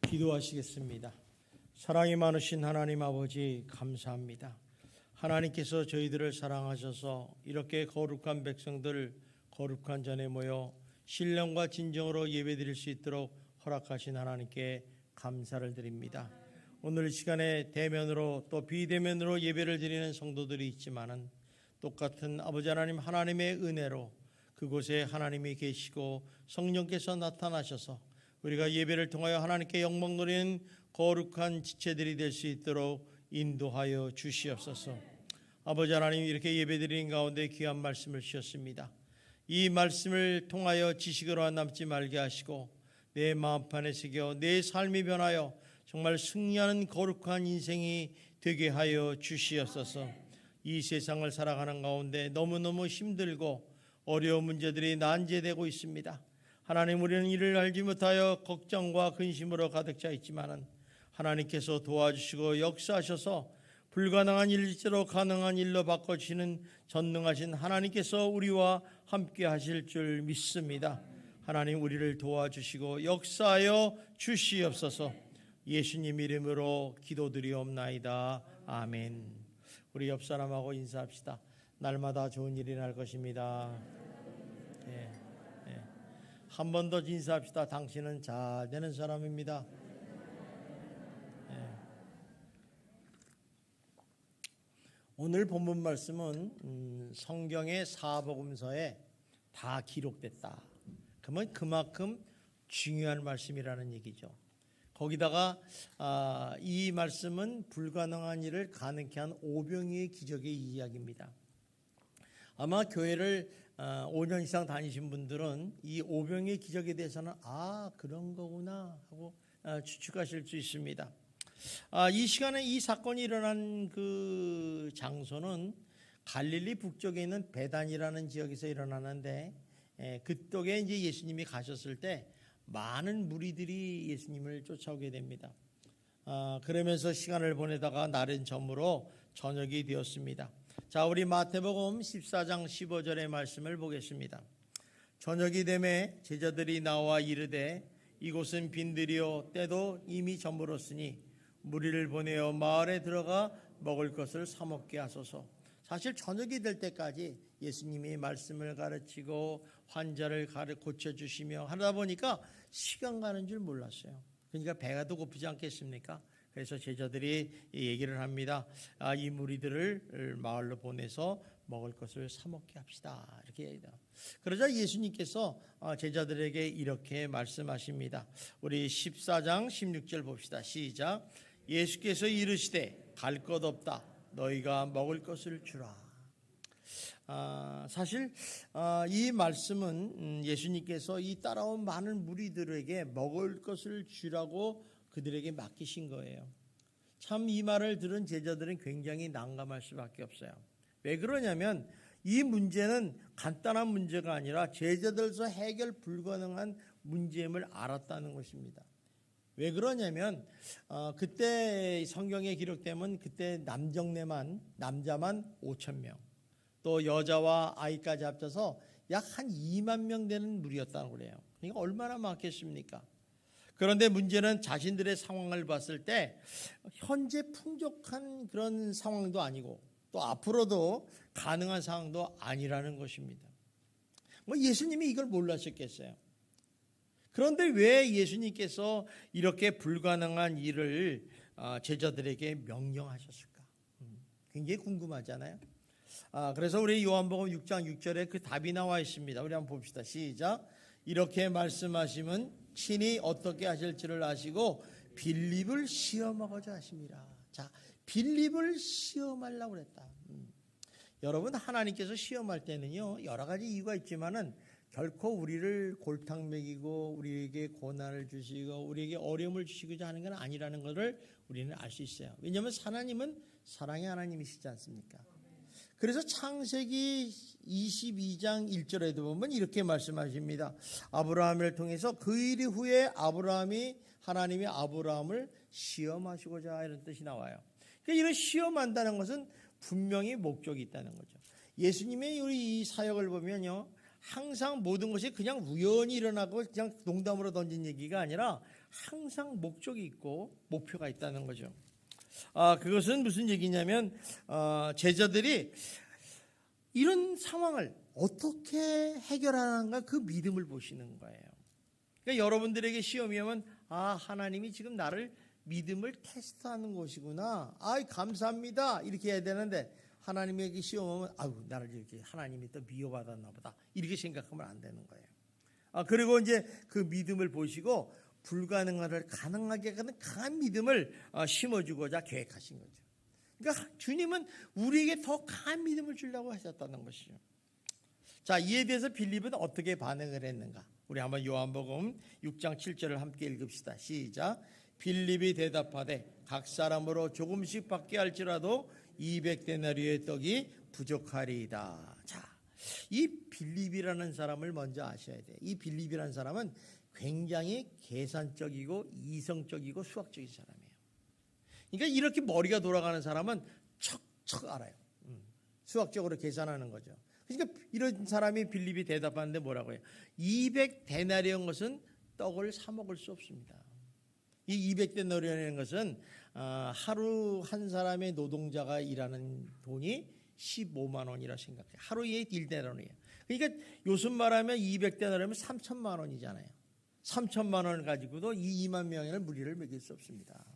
기도하시겠습니다. 사랑이 많으신 하나님 아버지 감사합니다. 하나님께서 저희들을 사랑하셔서 이렇게 거룩한 백성들 거룩한 전에 모여 신령과 진정으로 예배드릴 수 있도록 허락하신 하나님께 감사를 드립니다. 오늘 이 시간에 대면으로 또 비대면으로 예배를 드리는 성도들이 있지만은 똑같은 아버지 하나님 하나님의 은혜로 그곳에 하나님이 계시고 성령께서 나타나셔서 우리가 예배를 통하여 하나님께 영광 돌리는 거룩한 지체들이 될 수 있도록 인도하여 주시옵소서. 아버지 하나님 이렇게 예배드리는 가운데 귀한 말씀을 주셨습니다. 이 말씀을 통하여 지식으로 남지 말게 하시고 내 마음판에 새겨 내 삶이 변하여 정말 승리하는 거룩한 인생이 되게 하여 주시옵소서. 이 세상을 살아가는 가운데 너무너무 힘들고 어려운 문제들이 난제되고 있습니다. 하나님, 우리는 이를 알지 못하여 걱정과 근심으로 가득 차 있지만은 하나님께서 도와주시고 역사하셔서 불가능한 일일지로 가능한 일로 바꿔주시는 전능하신 하나님께서 우리와 함께 하실 줄 믿습니다. 하나님, 우리를 도와주시고 역사하여 주시옵소서. 예수님 이름으로 기도드리옵나이다. 아멘. 우리 옆 사람하고 인사합시다. 날마다 좋은 일이 날 것입니다. 한 번 더 인사합시다. 당신은 잘 되는 사람입니다. 오늘 본문 말씀은 성경의 사복음서에 다 기록됐다. 그러면 그만큼 중요한 말씀이라는 얘기죠. 거기다가 이 말씀은 불가능한 일을 가능케 한 오병이의 기적의 이야기입니다. 아마 교회를 5년 이상 다니신 분들은 이 오병이의 기적에 대해서는 그런 거구나 하고 추측하실 수 있습니다. 이 시간에 이 사건이 일어난 그 장소는 갈릴리 북쪽에 있는 베단이라는 지역에서 일어나는데 그쪽에 이제 예수님이 가셨을 때 많은 무리들이 예수님을 쫓아오게 됩니다. 그러면서 시간을 보내다가 날은 저물어 저녁이 되었습니다. 자, 우리 마태복음 14장 15절의 말씀을 보겠습니다. 저녁이 되매 제자들이 나와 이르되 이곳은 빈들이요 때도 이미 저물었으니 무리를 보내어 마을에 들어가 먹을 것을 사 먹게 하소서. 사실 저녁이 될 때까지 예수님이 말씀을 가르치고 환자를 고쳐주시며 하다 보니까 시간 가는 줄 몰랐어요. 그러니까 배가 더 고프지 않겠습니까? 그래서 제자들이 얘기를 합니다. 이 무리들을 마을로 보내서 먹을 것을 사 먹게 합시다. 이렇게 얘기합니다. 그러자 예수님께서 제자들에게 이렇게 말씀하십니다. 우리 14장 16절 봅시다. 시작. 예수께서 이르시되 갈 것 없다. 너희가 먹을 것을 주라. 사실 이 말씀은 예수님께서 이 따라온 많은 무리들에게 먹을 것을 주라고 그들에게 맡기신 거예요. 참 이 말을 들은 제자들은 굉장히 난감할 수밖에 없어요. 왜 그러냐면 이 문제는 간단한 문제가 아니라 제자들서 해결 불가능한 문제임을 알았다는 것입니다. 왜 그러냐면 그때 성경에 기록되면 그때 남자만 5,000명 또 여자와 아이까지 합쳐서 약 한 2만 명 되는 무리였다고 그래요. 그러니까 얼마나 많겠습니까? 그런데 문제는 자신들의 상황을 봤을 때 현재 풍족한 그런 상황도 아니고 또 앞으로도 가능한 상황도 아니라는 것입니다. 예수님이 이걸 몰라셨겠어요. 그런데 왜 예수님께서 이렇게 불가능한 일을 제자들에게 명령하셨을까? 굉장히 궁금하잖아요. 그래서 우리 요한복음 6장 6절에 그 답이 나와 있습니다. 우리 한번 봅시다. 시작. 이렇게 말씀하시면 친히 어떻게 하실지를 아시고 빌립을 시험하고자 하십니다. 자, 빌립을 시험하려고 그랬다. 여러분, 하나님께서 시험할 때는요 여러 가지 이유가 있지만은 결코 우리를 골탕 먹이고 우리에게 고난을 주시고 우리에게 어려움을 주시고자 하는 건 아니라는 것을 우리는 알 수 있어요. 왜냐하면 하나님은 사랑의 하나님이시지 않습니까? 그래서 창세기 22장 1절에도 보면 이렇게 말씀하십니다. 아브라함을 통해서 그 일 후에 하나님이 아브라함을 시험하시고자 이런 뜻이 나와요. 그러니까 이런 시험한다는 것은 분명히 목적이 있다는 거죠. 예수님의 우리 이 사역을 보면요 항상 모든 것이 그냥 우연히 일어나고 그냥 농담으로 던진 얘기가 아니라 항상 목적이 있고 목표가 있다는 거죠. 그것은 무슨 얘기냐면 제자들이 이런 상황을 어떻게 해결하는가 그 믿음을 보시는 거예요. 그러니까 여러분들에게 시험이 오면 하나님이 지금 나를 믿음을 테스트하는 것이구나. 감사합니다. 이렇게 해야 되는데 하나님에게 시험 오면 나를 이렇게 하나님이 또 미워받았나 보다. 이렇게 생각하면 안 되는 거예요. 그리고 이제 그 믿음을 보시고 불가능한을 가능하게 하는 강한 믿음을 심어주고자 계획하신 거죠. 그러니까 주님은 우리에게 더 강한 믿음을 주려고 하셨다는 것이죠. 자, 이에 대해서 빌립은 어떻게 반응을 했는가? 우리 한번 요한복음 6장 7절을 함께 읽읍시다. 시작. 빌립이 대답하되 각 사람으로 조금씩 받게 할지라도 200데나리의 떡이 부족하리이다. 자, 이 빌립이라는 사람을 먼저 아셔야 돼요. 이 빌립이라는 사람은 굉장히 계산적이고 이성적이고 수학적인 사람이에요. 그러니까 이렇게 머리가 돌아가는 사람은 척척 알아요. 수학적으로 계산하는 거죠. 그러니까 이런 사람이 빌립이 대답하는데 뭐라고 해요? 200데나리온 것은 떡을 사 먹을 수 없습니다. 이 200데나리온이라는 것은 하루 한 사람의 노동자가 일하는 돈이 15만 원이라 생각해요. 하루에 1데나리온이에요. 그러니까 요즘 말하면 200데나리온이면 3천만 원이잖아요. 3천만 원을 가지고도 이 2만 명의 무리를 먹일 수 없습니다.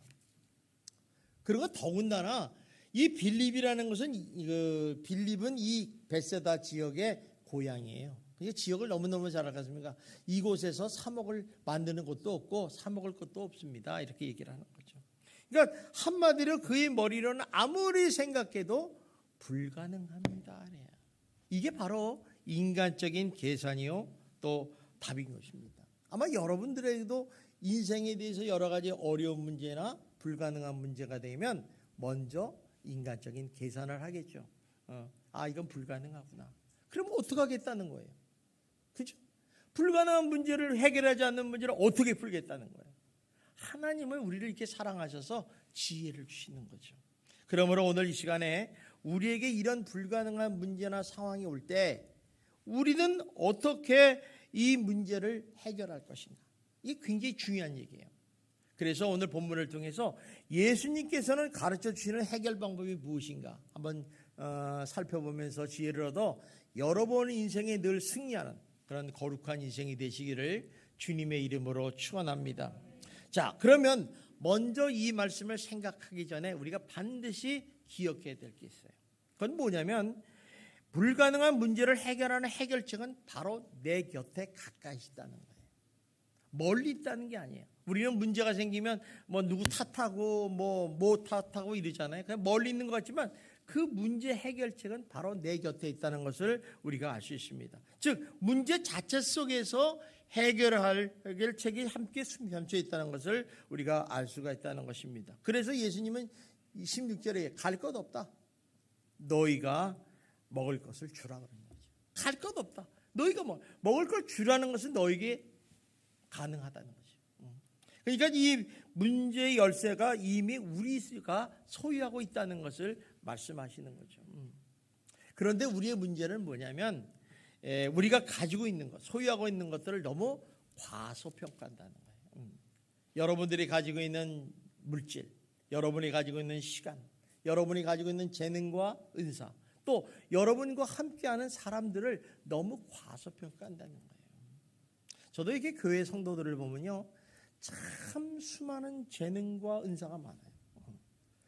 그리고 더군다나 이 빌립이라는 것은 빌립은 이 베세다 지역의 고향이에요. 그러니까 지역을 너무너무 잘 알았습니까? 이곳에서 사목을 만드는 곳도 없고 사먹을 것도 없습니다. 이렇게 얘기를 하는 거죠. 그러니까 한마디로 그의 머리로는 아무리 생각해도 불가능합니다. 이게 바로 인간적인 계산이요 또 답인 것입니다. 아마 여러분들에게도 인생에 대해서 여러 가지 어려운 문제나 불가능한 문제가 되면 먼저 인간적인 계산을 하겠죠. 이건 불가능하구나. 그럼 어떻게 하겠다는 거예요? 그죠? 불가능한 문제를 해결하지 않는 문제를 어떻게 풀겠다는 거예요? 하나님은 우리를 이렇게 사랑하셔서 지혜를 주시는 거죠. 그러므로 오늘 이 시간에 우리에게 이런 불가능한 문제나 상황이 올 때 우리는 어떻게 이 문제를 해결할 것인가? 이게 굉장히 중요한 얘기예요. 그래서 오늘 본문을 통해서 예수님께서는 가르쳐 주시는 해결 방법이 무엇인가 한번 살펴보면서 지혜를 얻어 여러분 인생에 늘 승리하는 그런 거룩한 인생이 되시기를 주님의 이름으로 축원합니다. 자, 그러면 먼저 이 말씀을 생각하기 전에 우리가 반드시 기억해야 될 게 있어요. 그건 뭐냐면 불가능한 문제를 해결하는 해결책은 바로 내 곁에 가까이 있다는 거예요. 멀리 있다는 게 아니에요. 우리는 문제가 생기면 누구 탓하고 뭐 탓하고 이러잖아요. 그냥 멀리 있는 것 같지만 그 문제 해결책은 바로 내 곁에 있다는 것을 우리가 알 수 있습니다. 즉 문제 자체 속에서 해결할 해결책이 함께 숨겨져 있다는 것을 우리가 알 수가 있다는 것입니다. 그래서 예수님은 16절에 갈 것 없다. 너희가 먹을 것을 주라 그러는 거죠. 갈 것 없다. 너희가 먹을 걸 주라는 것은 너에게 가능하다는 거죠. 그러니까 이 문제의 열쇠가 이미 우리가 소유하고 있다는 것을 말씀하시는 거죠. 그런데 우리의 문제는 뭐냐면 우리가 가지고 있는 것, 소유하고 있는 것들을 너무 과소평가한다는 거예요. 여러분들이 가지고 있는 물질, 여러분이 가지고 있는 시간, 여러분이 가지고 있는 재능과 은사, 또 여러분과 함께하는 사람들을 너무 과소평가한다는 거예요. 저도 이렇게 교회 성도들을 보면요, 참 수많은 재능과 은사가 많아요.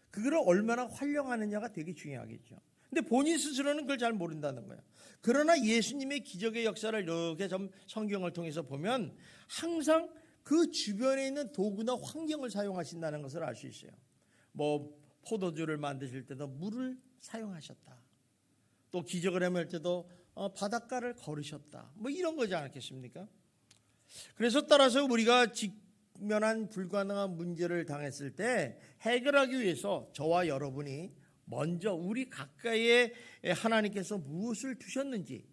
그거를 얼마나 활용하느냐가 되게 중요하겠죠. 근데 본인 스스로는 그걸 잘 모른다는 거예요. 그러나 예수님의 기적의 역사를 이렇게 좀 성경을 통해서 보면 항상 그 주변에 있는 도구나 환경을 사용하신다는 것을 알 수 있어요. 포도주를 만드실 때도 물을 사용하셨다. 또 기적을 행할 때도 바닷가를 걸으셨다. 이런 거지 않겠습니까? 그래서 따라서 우리가 직면한 불가능한 문제를 당했을 때 해결하기 위해서 저와 여러분이 먼저 우리 가까이에 하나님께서 무엇을 두셨는지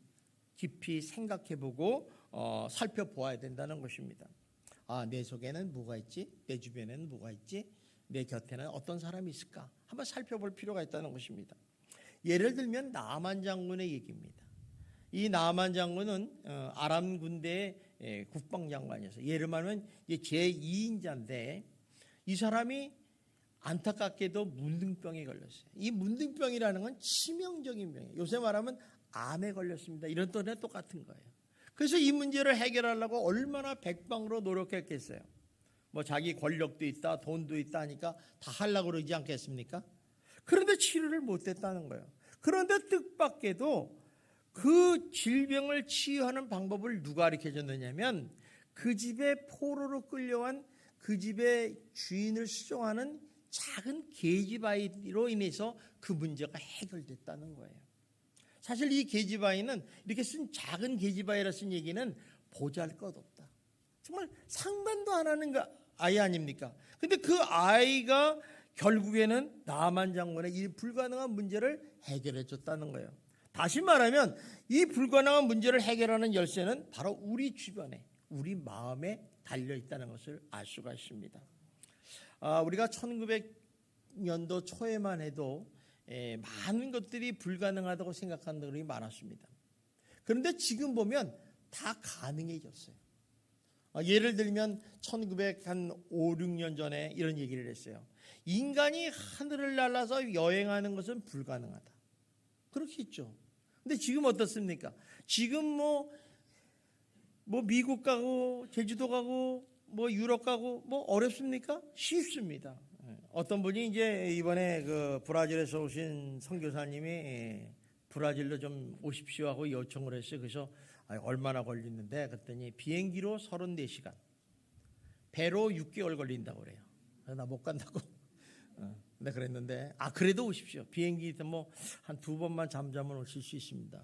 깊이 생각해보고 살펴보아야 된다는 것입니다. 내 속에는 뭐가 있지? 내 주변에는 뭐가 있지? 내 곁에는 어떤 사람이 있을까? 한번 살펴볼 필요가 있다는 것입니다. 예를 들면 나만 장군의 얘기입니다. 이 나아만 장군은 아람 군대의 국방장관이었어요. 예를 말하면 제2인자인데 이 사람이 안타깝게도 문둥병에 걸렸어요. 이 문둥병이라는 건 치명적인 병이에요. 요새 말하면 암에 걸렸습니다. 이런 또는 똑같은 거예요. 그래서 이 문제를 해결하려고 얼마나 백방으로 노력했겠어요. 뭐 자기 권력도 있다, 돈도 있다 하니까 다 하려고 그러지 않겠습니까? 그런데 치료를 못했다는 거예요. 그런데 뜻밖에도 그 질병을 치유하는 방법을 누가 가르쳐줬느냐면 그 집에 포로로 끌려간 그 집의 주인을 수종하는 작은 계집아이로 인해서 그 문제가 해결됐다는 거예요. 사실 이 계집아이는 이렇게 쓴 작은 계집아이라 쓴 얘기는 보잘것없다. 정말 상관도 안 하는 아이 아닙니까? 근데 그 아이가 결국에는 나아만 장군의 이 불가능한 문제를 해결해 줬다는 거예요. 다시 말하면 이 불가능한 문제를 해결하는 열쇠는 바로 우리 주변에, 우리 마음에 달려 있다는 것을 알 수가 있습니다. 우리가 1900년도 초에만 해도 많은 것들이 불가능하다고 생각하는 분들이 많았습니다. 그런데 지금 보면 다 가능해졌어요. 예를 들면 1905, 6년 전에 이런 얘기를 했어요. 인간이 하늘을 날아서 여행하는 것은 불가능하다. 그렇게 했죠. 근데 지금 어떻습니까? 지금 뭐 미국 가고 제주도 가고 뭐 유럽 가고 뭐 어렵습니까? 쉽습니다. 어떤 분이 이제 이번에 그 브라질에서 오신 선교사님이 브라질로 좀 오십시오 하고 요청을 했어요. 그래서 얼마나 걸리는데 그랬더니 비행기로 34시간, 배로 6개월 걸린다고 그래요. 나 못 간다고. 네, 그랬는데 그래도 오십시오. 비행기 뭐 한 2번만 잠자면 오실 수 있습니다.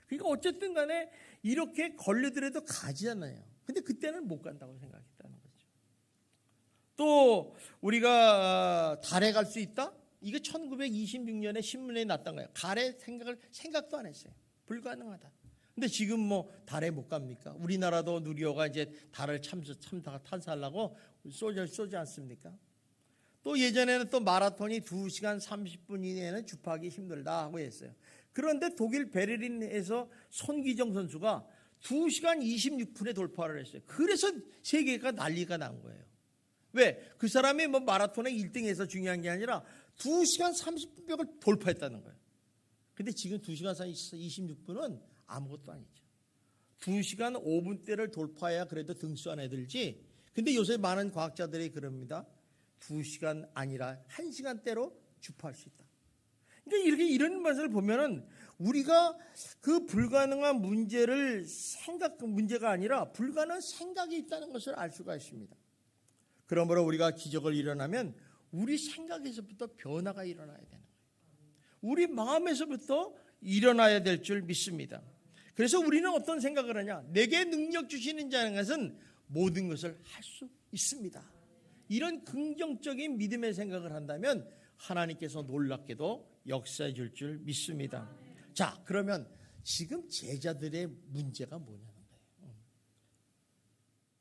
그러니까 어쨌든 간에 이렇게 걸리더라도 가지않아요. 근데 그때는 못 간다고 생각했다는 거죠. 또 우리가 달에 갈 수 있다? 이거 1926년에 신문에 났던 거예요. 달에 생각도 안 했어요. 불가능하다. 근데 지금 뭐 달에 못 갑니까? 우리나라도 누리호가 이제 달을 탐사하려고 쏘지 않습니까? 또 예전에는 또 마라톤이 2시간 30분 이내에는 주파하기 힘들다 하고 했어요. 그런데 독일 베를린에서 손기정 선수가 2시간 26분에 돌파를 했어요. 그래서 세계가 난리가 난 거예요. 왜? 그 사람이 뭐 마라톤에 1등해서 중요한 게 아니라 2시간 30분을 돌파했다는 거예요. 근데 지금 2시간 26분은 아무것도 아니죠. 2시간 5분대를 돌파해야 그래도 등수 안에 들지. 근데 요새 많은 과학자들이 그럽니다. 2시간 아니라 1시간대로 주파할 수 있다. 그러니까 이렇게 이런 것을 보면은 우리가 그 불가능한 문제가 아니라 불가능한 생각이 있다는 것을 알 수가 있습니다. 그러므로 우리가 기적을 일어나면 우리 생각에서부터 변화가 일어나야 되는 거예요. 우리 마음에서부터 일어나야 될 줄 믿습니다. 그래서 우리는 어떤 생각을 하냐? 내게 능력 주시는 자는 것은 모든 것을 할 수 있습니다. 이런 긍정적인 믿음의 생각을 한다면 하나님께서 놀랍게도 역사해 줄 줄 믿습니다. 자, 그러면 지금 제자들의 문제가 뭐냐는 거예요.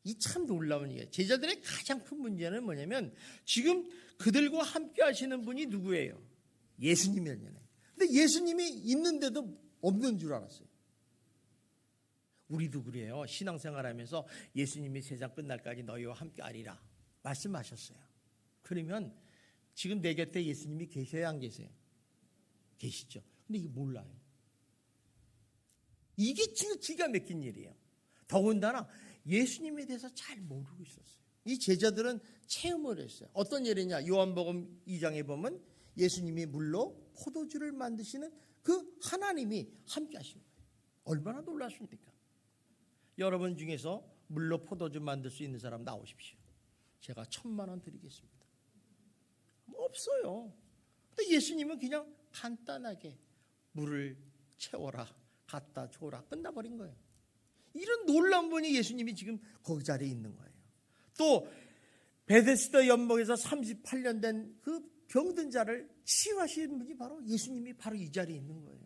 이 참 놀라운 얘기예요. 제자들의 가장 큰 문제는 뭐냐면 지금 그들과 함께 하시는 분이 누구예요? 예수님이었잖아요. 근데 예수님이 있는데도 없는 줄 알았어요. 우리도 그래요. 신앙생활하면서 예수님이 세상 끝날까지 너희와 함께 하리라 말씀하셨어요. 그러면 지금 내 곁에 예수님이 계셔야 안 계세요? 계시죠. 근데 이게 몰라요. 이게 진짜 기가 막힌 일이에요. 더군다나 예수님에 대해서 잘 모르고 있었어요. 이 제자들은 체험을 했어요. 어떤 예이냐? 요한복음 2장에 보면 예수님이 물로 포도주를 만드시는 그 하나님이 함께 하신 거예요. 얼마나 놀랐습니까? 여러분 중에서 물로 포도주 만들 수 있는 사람 나오십시오. 제가 1,000만 원 드리겠습니다. 없어요. 근데 예수님은 그냥 간단하게 물을 채워라, 갖다 줘라, 끝나버린 거예요. 이런 놀라운 분이 예수님이 지금 거기 자리에 있는 거예요. 또 베데스다 연못에서 38년 된 그 병든 자를 치유하시는 분이 바로 예수님이 바로 이 자리에 있는 거예요.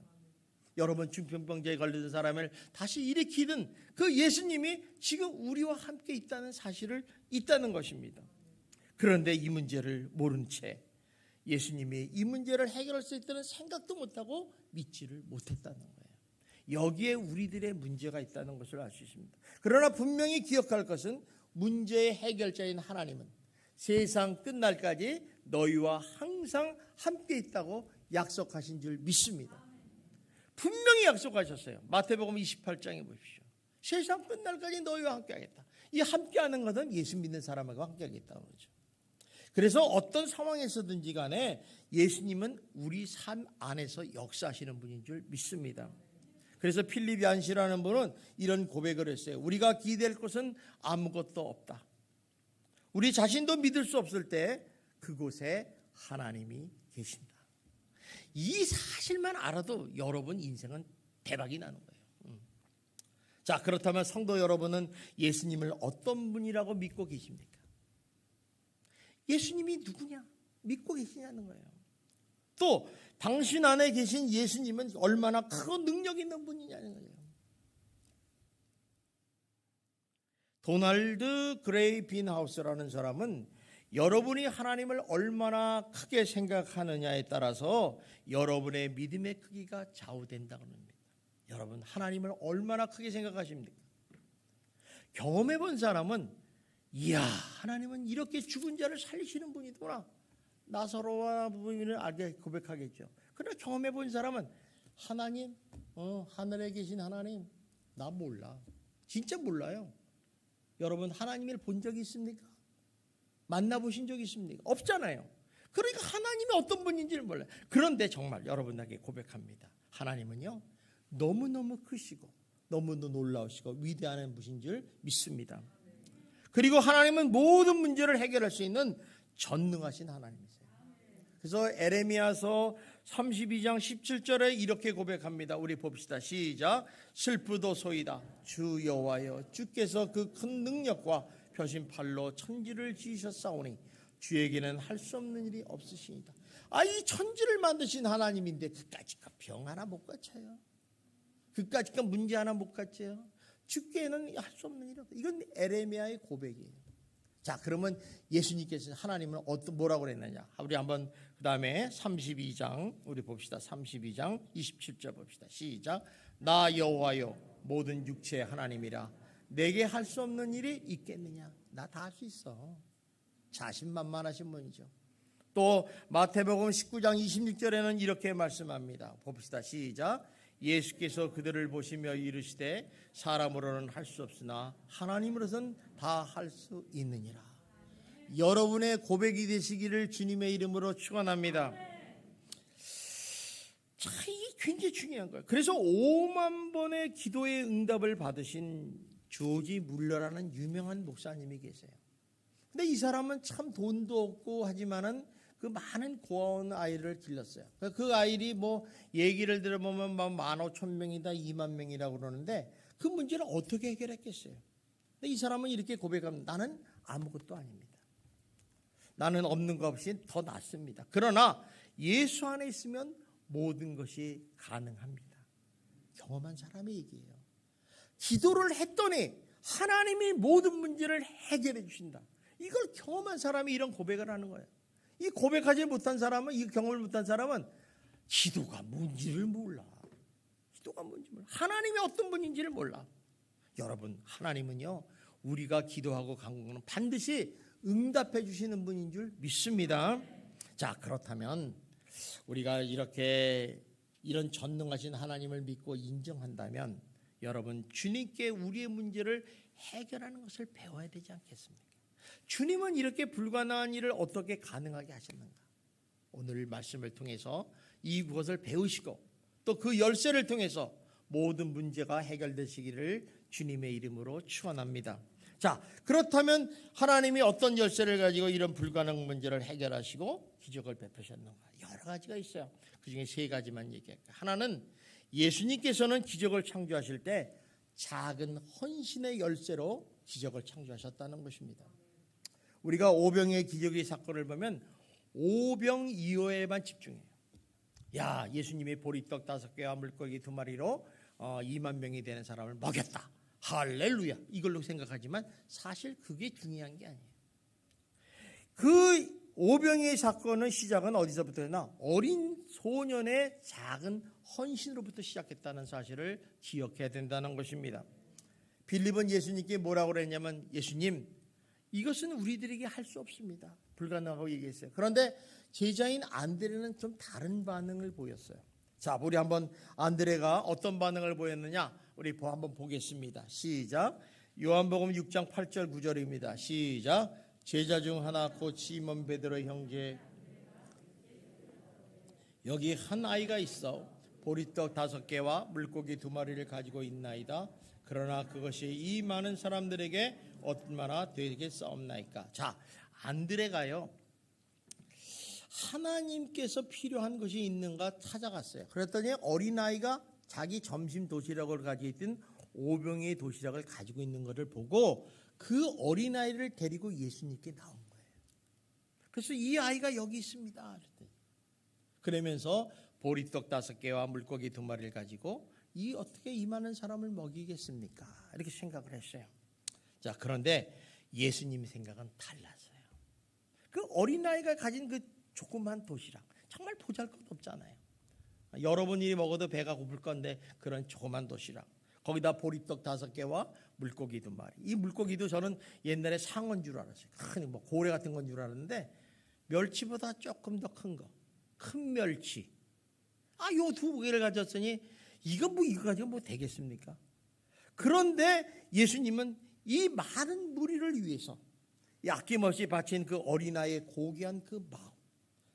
여러분 중풍병자에 걸린 사람을 다시 일으키는 그 예수님이 지금 우리와 함께 있다는 것입니다. 그런데 이 문제를 모른 채 예수님이 이 문제를 해결할 수 있다는 생각도 못하고 믿지를 못했다는 거예요. 여기에 우리들의 문제가 있다는 것을 알 수 있습니다. 그러나 분명히 기억할 것은 문제의 해결자인 하나님은 세상 끝날까지 너희와 항상 함께 있다고 약속하신 줄 믿습니다. 분명히 약속하셨어요. 마태복음 28장에 보십시오. 세상 끝날까지 너희와 함께 하겠다. 이 함께하는 것은 예수 믿는 사람하고 함께 하겠다는 거죠. 그래서 어떤 상황에서든지 간에 예수님은 우리 삶 안에서 역사하시는 분인 줄 믿습니다. 그래서 필립 얀시라는 분은 이런 고백을 했어요. 우리가 기대할 것은 아무것도 없다. 우리 자신도 믿을 수 없을 때 그곳에 하나님이 계신다. 이 사실만 알아도 여러분 인생은 대박이 나는 거예요. 자, 그렇다면 성도 여러분은 예수님을 어떤 분이라고 믿고 계십니까? 예수님이 누구냐? 믿고 계시냐는 거예요. 또 당신 안에 계신 예수님은 얼마나 크고 능력 있는 분이냐는 거예요. 도널드 그레이 빈하우스라는 사람은 여러분이 하나님을 얼마나 크게 생각하느냐에 따라서 여러분의 믿음의 크기가 좌우된다고 합니다. 여러분 하나님을 얼마나 크게 생각하십니까? 경험해 본 사람은 이야, 하나님은 이렇게 죽은 자를 살리시는 분이구나. 나사로와 부인을 알게 고백하겠죠. 그러나 경험해 본 사람은 하나님, 하늘에 계신 하나님, 나 몰라. 진짜 몰라요. 여러분 하나님을 본 적이 있습니까? 만나보신 적이 있습니까? 없잖아요. 그러니까 하나님이 어떤 분인지를 몰라요. 그런데 정말 여러분에게 고백합니다. 하나님은요 너무너무 크시고 너무너무 놀라우시고 위대한 분인 줄 믿습니다. 그리고 하나님은 모든 문제를 해결할 수 있는 전능하신 하나님이세요. 그래서 에레미야서 32장 17절에 이렇게 고백합니다. 우리 봅시다. 시작. 슬프도소이다. 주 여호와여, 주께서 그 큰 능력과 펴신 팔로 천지를 지으셨사오니 주에게는 할 수 없는 일이 없으시니이다. 이 천지를 만드신 하나님인데 그까짓 병 하나 못 고쳐요. 그까짓 문제 하나 못 고쳐요. 주께는 할 수 없는 일이 없다. 이건 에레미야의 고백이에요. 자, 그러면 예수님께서 하나님은 뭐라고 그랬느냐? 우리 한번 그 다음에 32장 우리 봅시다. 32장 27절 봅시다. 시작. 나 여호와여, 모든 육체의 하나님이라. 내게 할 수 없는 일이 있겠느냐? 나 다 할 수 있어. 자신만만하신 분이죠. 또 마태복음 19장 26절에는 이렇게 말씀합니다. 봅시다. 시작. 예수께서 그들을 보시며 이르시되 사람으로는 할 수 없으나 하나님으로서는 다 할 수 있느니라. 여러분의 고백이 되시기를 주님의 이름으로 축원합니다. 자, 이게 굉장히 중요한 거예요. 그래서 5만 번의 기도의 응답을 받으신 조지 물러라는 유명한 목사님이 계세요. 근데 이 사람은 참 돈도 없고 하지만은 그 많은 고아원 아이를 길렀어요. 그 아이들이 얘기를 들어보면 15,000명이다 2만 명이라고 그러는데 그 문제를 어떻게 해결했겠어요? 근데 이 사람은 이렇게 고백합니다. 나는 아무것도 아닙니다. 나는 없는 것 없이 더 낫습니다. 그러나 예수 안에 있으면 모든 것이 가능합니다. 경험한 사람의 얘기예요. 기도를 했더니 하나님이 모든 문제를 해결해 주신다. 이걸 경험한 사람이 이런 고백을 하는 거예요. 이 고백하지 못한 사람은, 이 경험을 못한 사람은 기도가 뭔지를 몰라. 기도가 뭔지 몰라. 하나님이 어떤 분인지를 몰라. 여러분, 하나님은요, 우리가 기도하고 간구는 반드시 응답해 주시는 분인 줄 믿습니다. 자, 그렇다면 우리가 이런 전능하신 하나님을 믿고 인정한다면 여러분, 주님께 우리의 문제를 해결하는 것을 배워야 되지 않겠습니까? 주님은 이렇게 불가능한 일을 어떻게 가능하게 하셨는가? 오늘 말씀을 통해서 이것을 배우시고 또 그 열쇠를 통해서 모든 문제가 해결되시기를 주님의 이름으로 축원합니다. 자, 그렇다면 하나님이 어떤 열쇠를 가지고 이런 불가능 문제를 해결하시고 기적을 베푸셨는가? 여러 가지가 있어요. 그중에 3가지만 얘기할게요. 하나는 예수님께서는 기적을 창조하실 때 작은 헌신의 열쇠로 기적을 창조하셨다는 것입니다. 우리가 오병이의 기적의 사건을 보면 오병이어에만 집중해요. 야, 예수님이 보리떡 5개와 물고기 2마리로 2만 명이 되는 사람을 먹였다. 할렐루야. 이걸로 생각하지만 사실 그게 중요한 게 아니에요. 그 오병이의 사건의 시작은 어디서부터였나? 어린 소년의 작은 헌신으로부터 시작했다는 사실을 기억해야 된다는 것입니다. 빌립은 예수님께 뭐라고 그랬냐면 예수님 이것은 우리들에게 할 수 없습니다. 불가능하고 얘기했어요. 그런데 제자인 안드레는 좀 다른 반응을 보였어요. 자, 우리 한번 안드레가 어떤 반응을 보였느냐 우리 한번 보겠습니다. 시작. 요한복음 6장 8절 9절입니다. 시작. 제자 중 하나 곧 시몬 베드로 형제 여기 한 아이가 있어 보리떡 5개와 물고기 2마리를 가지고 있나이다. 그러나 그것이 이 많은 사람들에게 얼마나 되겠사옵나이까. 자, 안드레가요 하나님께서 필요한 것이 있는가 찾아갔어요. 그랬더니 어린아이가 자기 점심 도시락을 가지고 있던 5병의 도시락을 가지고 있는 것을 보고 그 어린아이를 데리고 예수님께 나온 거예요. 그래서 이 아이가 여기 있습니다. 그러면서 보리떡 5개와 물고기 2마리를 가지고 어떻게 이 많은 사람을 먹이겠습니까? 이렇게 생각을 했어요. 자, 그런데 예수님 생각은 달랐어요. 그 어린아이가 가진 그 조그만 도시락 정말 보잘것없잖아요. 여러분이 먹어도 배가 고플 건데 그런 조그만 도시락 거기다 보리떡 5개와 물고기 2마리. 이 물고기도 저는 옛날에 상어인 줄 알았어요. 큰 뭐 고래 같은 건 줄 알았는데 멸치보다 조금 더 큰 거. 큰 멸치. 요 2개를 가졌으니 이거 가지고 뭐 되겠습니까? 그런데 예수님은 이 많은 무리를 위해서 아낌없이 바친 그 어린아이의 고귀한 그 마음,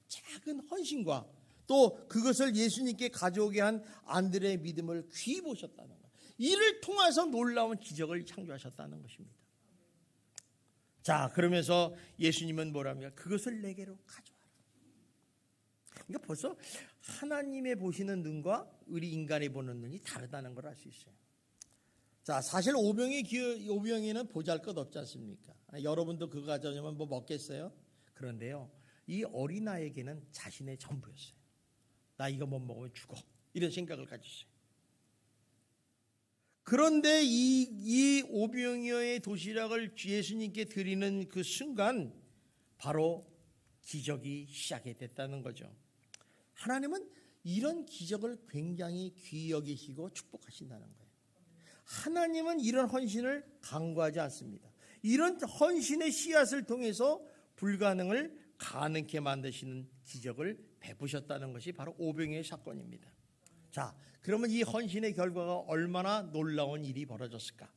작은 헌신과 또 그것을 예수님께 가져오게 한 안드레의 믿음을 귀히 보셨다는 것. 이를 통해서 놀라운 기적을 창조하셨다는 것입니다. 자, 그러면서 예수님은 뭐랍니까? 그것을 내게로 가져와라. 그러니까 벌써 하나님의 보시는 눈과 우리 인간이 보는 눈이 다르다는 걸 알 수 있어요. 자, 사실 오병이는 보잘것없지 않습니까? 여러분도 그거 가져오면 뭐 먹겠어요? 그런데요, 이 어린아이에게는 자신의 전부였어요. 나 이거 못 먹으면 죽어. 이런 생각을 가졌어요. 그런데 이 오병이어의 도시락을 예수님께 드리는 그 순간 바로 기적이 시작이 됐다는 거죠. 하나님은 이런 기적을 굉장히 귀히 여기시고 축복하신다는 거예요. 하나님은 이런 헌신을 강구하지 않습니다. 이런 헌신의 씨앗을 통해서 불가능을 가능케 만드시는 기적을 베푸셨다는 것이 바로 오병이어의 사건입니다. 자, 그러면 이 헌신의 결과가 얼마나 놀라운 일이 벌어졌을까?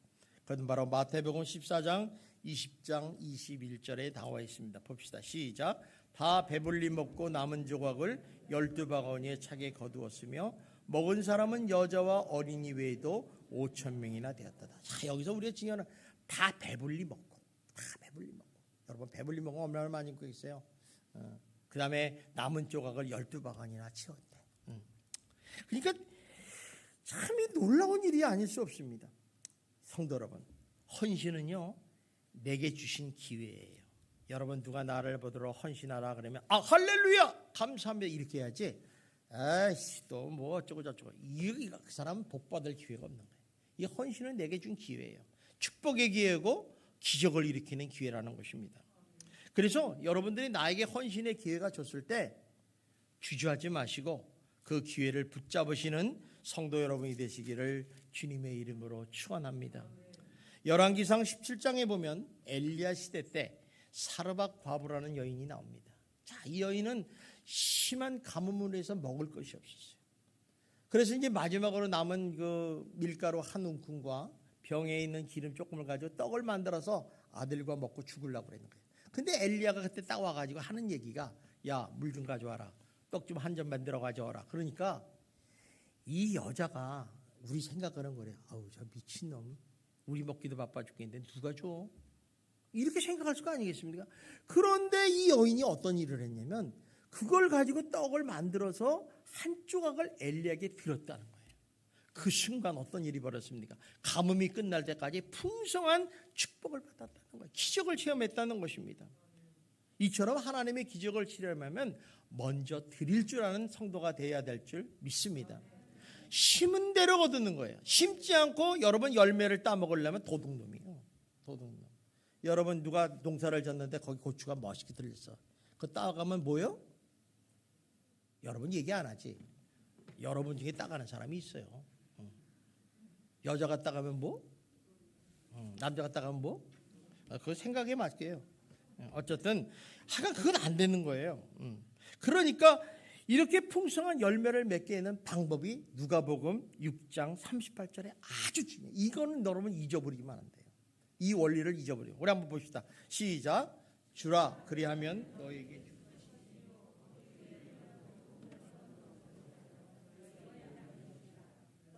그건 바로 마태복음 14장 20장 21절에 나와 있습니다. 봅시다. 시작. 다 배불리 먹고 남은 조각을 12바구니에 차게 거두었으며 먹은 사람은 여자와 어린이 외에도 5,000명이나 되었다. 자, 여기서 우리가 중요한 다 배불리 먹고, 여러분 배불리 먹으면 얼마나 많이 먹고 있어요? 그 다음에 남은 조각을 12바구니나 채웠대. 그러니까 참이 놀라운 일이 아닐 수 없습니다. 성도 여러분, 헌신은요 내게 주신 기회예요. 여러분 누가 나를 보도록 헌신하라 그러면 할렐루야 감사합니다 이렇게 해야지. 아이씨 또 뭐 어쩌고 저쩌고 그 사람은 복 받을 기회가 없는 거예요. 이 헌신은 내게 준 기회예요. 축복의 기회고 기적을 일으키는 기회라는 것입니다. 그래서 여러분들이 나에게 헌신의 기회가 줬을 때 주저하지 마시고 그 기회를 붙잡으시는 성도 여러분이 되시기를 주님의 이름으로 축원합니다. 열왕기상 17장에 보면 엘리야 시대 때 사르밧 과부라는 여인이 나옵니다. 자, 이 여인은 심한 가뭄으로 해서 먹을 것이 없었어요. 그래서 이제 마지막으로 남은 그 밀가루 한 움큼과 병에 있는 기름 조금을 가지고 떡을 만들어서 아들과 먹고 죽으려고 그랬는 거예요. 근데 엘리야가 그때 딱 와가지고 하는 얘기가 야, 물 좀 가져와라. 떡 좀 한 점 만들어 가져와라. 그러니까 이 여자가 우리 생각하는 거래요. 아우 저 미친놈. 우리 먹기도 바빠 죽겠는데 누가 줘? 이렇게 생각할 수가 아니겠습니까? 그런데 이 여인이 어떤 일을 했냐면 그걸 가지고 떡을 만들어서 한 조각을 엘리야에게 드렸다는 거예요. 그 순간 어떤 일이 벌어졌습니까? 가뭄이 끝날 때까지 풍성한 축복을 받았다는 거예요. 기적을 체험했다는 것입니다. 이처럼 하나님의 기적을 체험하면 먼저 드릴 줄 아는 성도가 되어야 될 줄 믿습니다. 심은 대로 거두는 거예요. 심지 않고 여러분 열매를 따먹으려면 도둑놈이에요. 도둑놈. 여러분 누가 농사를 졌는데 거기 고추가 멋있게 들렸어. 그거 따가면 뭐요? 여러분 얘기 안 하지. 여러분 중에 따가는 사람이 있어요. 여자가 따가면 뭐? 남자가 따가면 뭐? 그거 생각에 맞게요. 어쨌든 하여간 그건 안 되는 거예요. 그러니까 이렇게 풍성한 열매를 맺게 하는 방법이 누가복음 6장 38절에 아주 중요해요. 이거는 여러분 잊어버리기만 하면 돼요. 이 원리를 잊어버려요. 우리 한번 봅시다. 시작. 주라 그리하면 너에게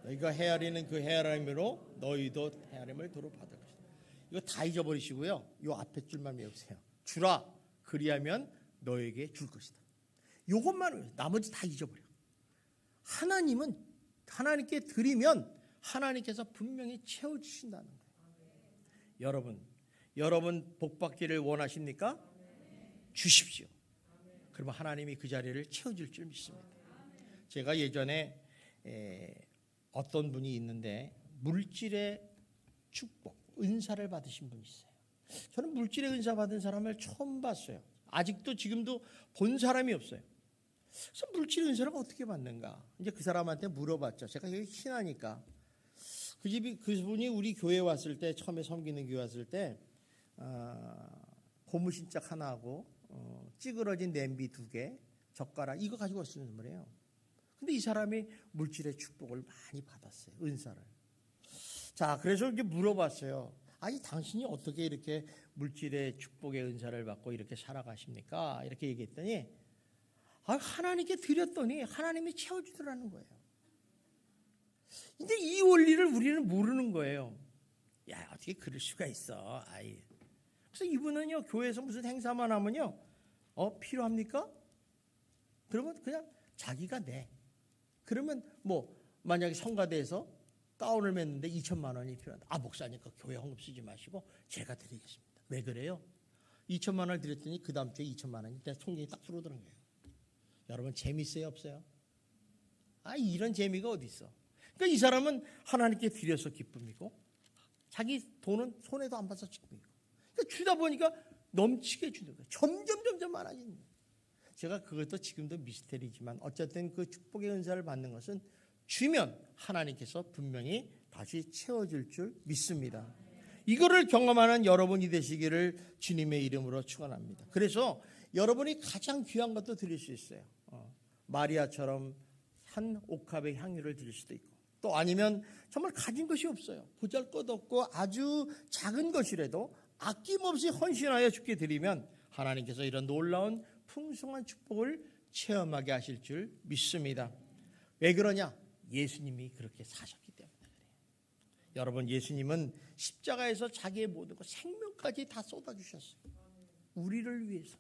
너희가 헤아리는 그 헤아림으로 너희도 헤아림을 도로 받을 것이다. 이거 다 잊어버리시고요. 이 앞에 줄만 외우세요. 주라 그리하면 너에게 줄 것이다. 이것만 나머지 다 잊어버려. 하나님은 하나님께 드리면 하나님께서 분명히 채워주신다는 거예요. 여러분 복 받기를 원하십니까? 주십시오. 그러면 하나님이 그 자리를 채워줄 줄 믿습니다. 제가 예전에 어떤 분이 있는데 물질의 축복, 은사를 받으신 분이 있어요. 저는 물질의 은사 받은 사람을 처음 봤어요. 아직도 지금도 본 사람이 없어요. 그래서 물질의 은사를 어떻게 받는가? 이제 그 사람한테 물어봤죠. 제가 여기 친하니까. 그분이 우리 교회 왔을 때, 처음에 섬기는 교회 왔을 때 고무신짝 하나 하고 찌그러진 냄비 2개, 젓가락 이거 가지고 왔었단 말이에요. 근데 이 사람이 물질의 축복을 많이 받았어요. 은사를. 자, 그래서 이제 물어봤어요. 아니 당신이 어떻게 이렇게 물질의 축복의 은사를 받고 이렇게 살아가십니까? 이렇게 얘기했더니 하나님께 드렸더니 하나님이 채워주더라는 거예요. 근데 이 원리를 우리는 모르는 거예요. 야, 어떻게 그럴 수가 있어. 그래서 이분은요, 교회에서 무슨 행사만 하면요, 필요합니까? 그러면 그냥 자기가 내. 그러면 뭐 만약에 성가대에서 가운을 맸는데 2천만 원이 필요하다. 목사님 그 교회 헌금 쓰지 마시고 제가 드리겠습니다. 왜 그래요? 2천만 원을 드렸더니 그 다음 주에 2천만 원이 내 통장에 딱 들어오더라는 거예요. 여러분 재밌어요 없어요? 이런 재미가 어디 있어? 그러니까 이 사람은 하나님께 드려서 기쁨이고 자기 돈은 손에도 안 봐서 기쁨이고 그러니까 주다 보니까 넘치게 주는 거예요. 점점 많아지는 거예요. 제가 그것도 지금도 미스테리지만 어쨌든 그 축복의 은사를 받는 것은 주면 하나님께서 분명히 다시 채워줄 줄 믿습니다. 이거를 경험하는 여러분이 되시기를 주님의 이름으로 축원합니다. 그래서 여러분이 가장 귀한 것도 드릴 수 있어요. 마리아처럼 한 옥합의 향유를 드릴 수도 있고 또 아니면 정말 가진 것이 없어요. 보잘것없고 아주 작은 것이라도 아낌없이 헌신하여 주께 드리면 하나님께서 이런 놀라운 풍성한 축복을 체험하게 하실 줄 믿습니다. 왜 그러냐? 예수님이 그렇게 사셨기 때문에 그래요. 여러분 예수님은 십자가에서 자기의 모든 것 생명까지 다 쏟아주셨어요. 우리를 위해서.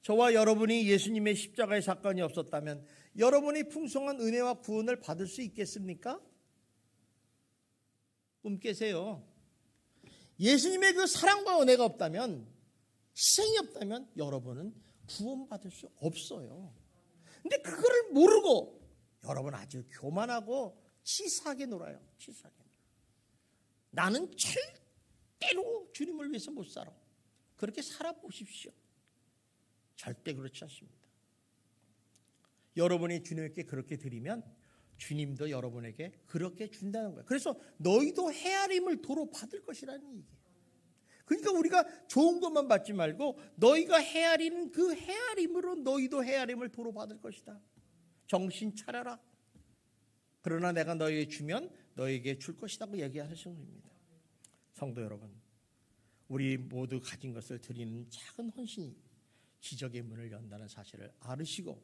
저와 여러분이 예수님의 십자가의 사건이 없었다면 여러분이 풍성한 은혜와 구원을 받을 수 있겠습니까? 꿈 깨세요. 예수님의 그 사랑과 은혜가 없다면 희생이 없다면 여러분은 구원받을 수 없어요. 근데 그거를 모르고 여러분 아주 교만하고 치사하게 놀아요. 치사하게. 나는 절대로 주님을 위해서 못 살아. 그렇게 살아보십시오. 절대 그렇지 않습니다. 여러분이 주님께 그렇게 드리면 주님도 여러분에게 그렇게 준다는 거예요. 그래서 너희도 헤아림을 도로 받을 것이라는 얘기예요. 그러니까 우리가 좋은 것만 받지 말고 너희가 헤아리는 그 헤아림으로 너희도 헤아림을 도로 받을 것이다. 정신 차려라. 그러나 내가 너희에게 주면 너희에게 줄 것이라고 얘기하시는 겁니다. 성도 여러분, 우리 모두 가진 것을 드리는 작은 헌신이 기적의 문을 연다는 사실을 알으시고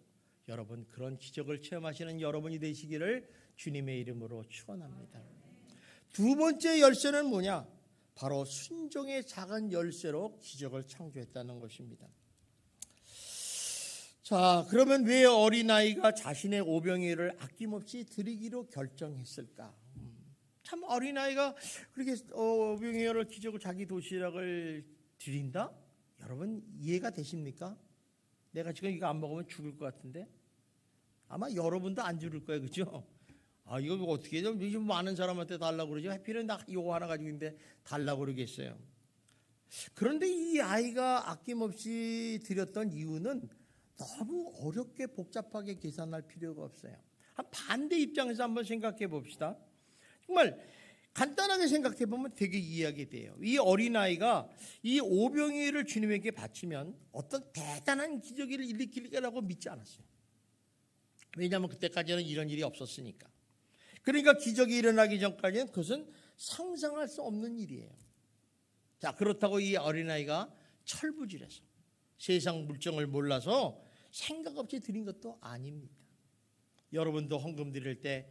여러분 그런 기적을 체험하시는 여러분이 되시기를 주님의 이름으로 축원합니다. 두 번째 열쇠는 뭐냐? 바로 순종의 작은 열쇠로 기적을 창조했다는 것입니다. 자, 그러면 왜 어린아이가 자신의 오병이어를 아낌없이 드리기로 결정했을까? 참 어린아이가 그렇게 오병이어를 기적을 자기 도시락을 드린다? 여러분 이해가 되십니까? 내가 지금 이거 안 먹으면 죽을 것 같은데 아마 여러분도 안 죽을 거예요. 그죠? 이거 어떻게 해요? 요즘 많은 사람한테 달라고 그러죠. 해피는 나 이거 하나 가지고 있는데 달라고 그러겠어요. 그런데 이 아이가 아낌없이 드렸던 이유는 너무 어렵게 복잡하게 계산할 필요가 없어요. 한 반대 입장에서 한번 생각해 봅시다. 정말 간단하게 생각해 보면 되게 이해하게 돼요. 이 어린아이가 이 오병이어를 주님에게 바치면 어떤 대단한 기적을 일으킬 거라고 믿지 않았어요. 왜냐하면 그때까지는 이런 일이 없었으니까. 그러니까 기적이 일어나기 전까지는 그것은 상상할 수 없는 일이에요. 자, 그렇다고 이 어린아이가 철부지라서 세상 물정을 몰라서 생각 없이 드린 것도 아닙니다. 여러분도 헌금 드릴 때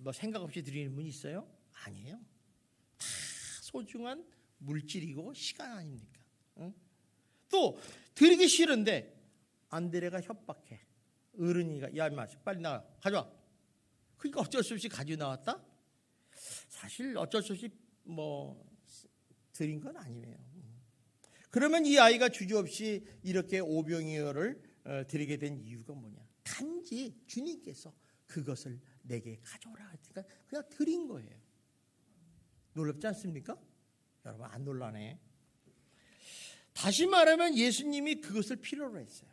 뭐 생각 없이 드리는 분 있어요? 아니에요. 다 소중한 물질이고 시간 아닙니까? 응? 또 드리기 싫은데 안드레가 협박해. 어른이가 야 임마 빨리 나가 가져와. 그러니까 어쩔 수 없이 가지고 나왔다? 사실 어쩔 수 없이 뭐 드린 건 아니에요. 그러면 이 아이가 주저없이 이렇게 오병이어를 드리게 된 이유가 뭐냐? 단지 주님께서 그것을 내게 가져오라 하니까 그냥 드린 거예요. 놀랍지 않습니까? 여러분 안 놀라네. 다시 말하면 예수님이 그것을 필요로 했어요.